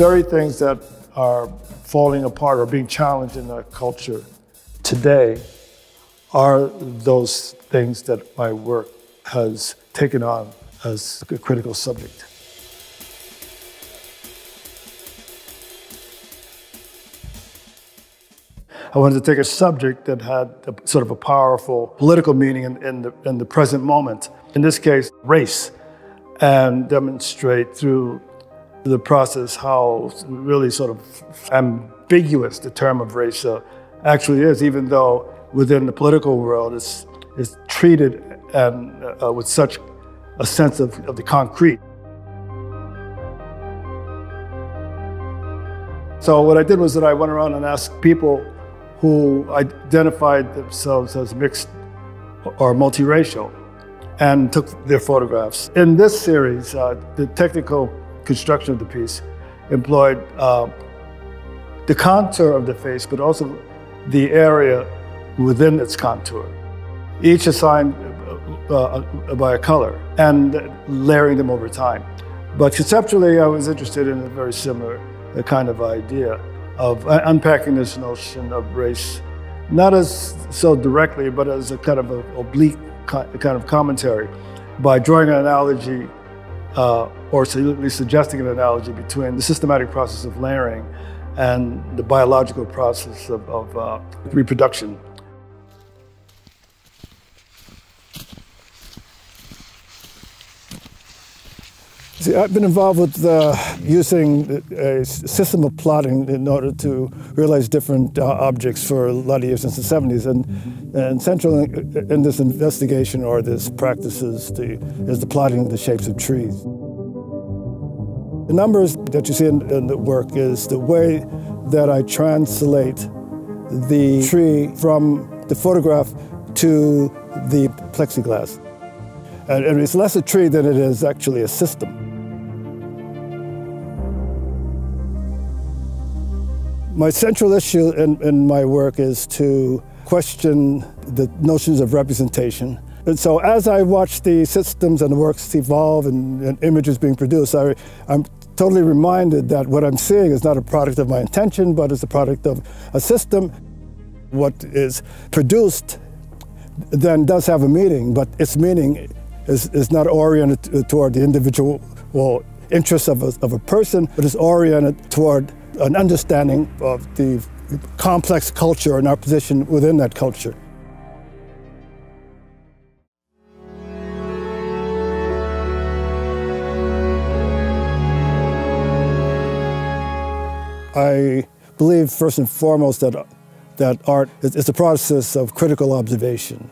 very things that are falling apart or being challenged in our culture today are those things that my work has taken on as a critical subject. I wanted to take a subject that had a, sort of a powerful political meaning in the present moment, in this case, race, and demonstrate through the process how really sort of ambiguous the term of race actually is, even though within the political world it's treated and with such a sense of the concrete. So what I did was that I went around and asked people who identified themselves as mixed or multiracial and took their photographs. In this series, the technical construction of the piece employed the contour of the face, but also the area within its contour, each assigned by a color and layering them over time. But conceptually, I was interested in a very similar kind of idea of unpacking this notion of race, not as so directly, but as a kind of an oblique kind of commentary by drawing an analogy or at least suggesting an analogy between the systematic process of layering and the biological process of reproduction. See, I've been involved with using a system of plotting in order to realize different objects for a lot of years since the 70s. And central in this investigation or this practice is the plotting of the shapes of trees. The numbers that you see in the work is the way that I translate the tree from the photograph to the plexiglass. And it's less a tree than it is actually a system. My central issue in my work is to question the notions of representation. And so as I watch the systems and the works evolve and images being produced, I'm totally reminded that what I'm seeing is not a product of my intention, but is a product of a system. What is produced then does have a meaning, but its meaning is not oriented toward the individual interests of a person, but is oriented toward an understanding of the complex culture and our position within that culture. I believe first and foremost that art is a process of critical observation,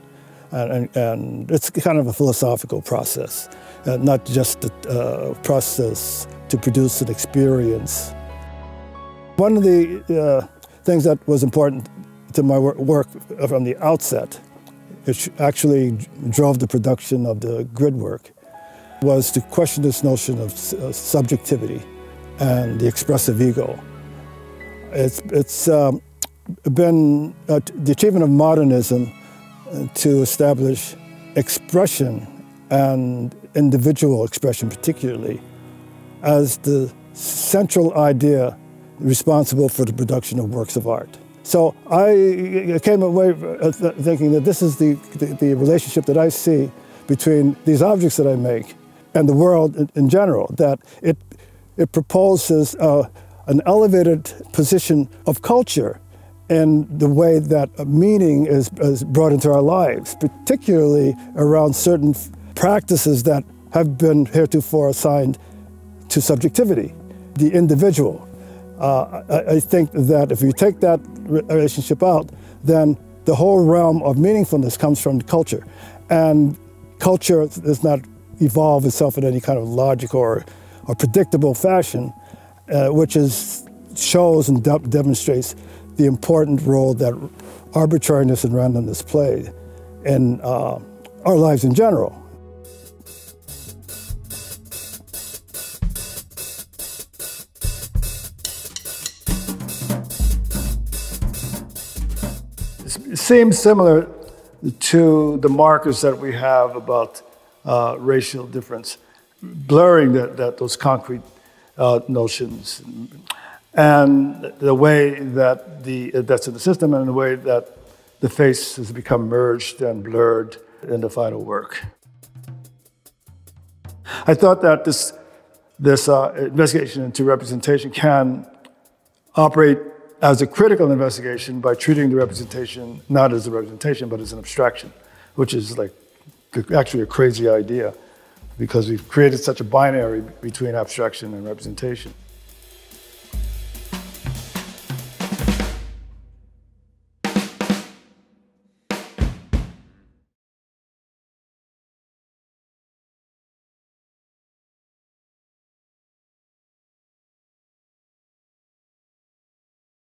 and it's kind of a philosophical process, not just a process to produce an experience. One of the things that was important to my work from the outset, which actually drove the production of the grid work, was to question this notion of subjectivity and the expressive ego. It's been the achievement of modernism to establish expression and individual expression particularly as the central idea responsible for the production of works of art. So I came away thinking that this is the relationship that I see between these objects that I make and the world in general, that it proposes an elevated position of culture in the way that meaning is brought into our lives, particularly around certain practices that have been heretofore assigned to subjectivity, the individual. I think that if you take that relationship out, then the whole realm of meaningfulness comes from culture. And culture does not evolve itself in any kind of logical or predictable fashion, which shows and demonstrates the important role that arbitrariness and randomness play in our lives in general. It seems similar to the markers that we have about racial difference, blurring those concrete notions, and the way that that's in the system, and the way that the face has become merged and blurred in the final work. I thought that this investigation into representation can operate as a critical investigation by treating the representation not as a representation, but as an abstraction, which is like actually a crazy idea, because we've created such a binary between abstraction and representation.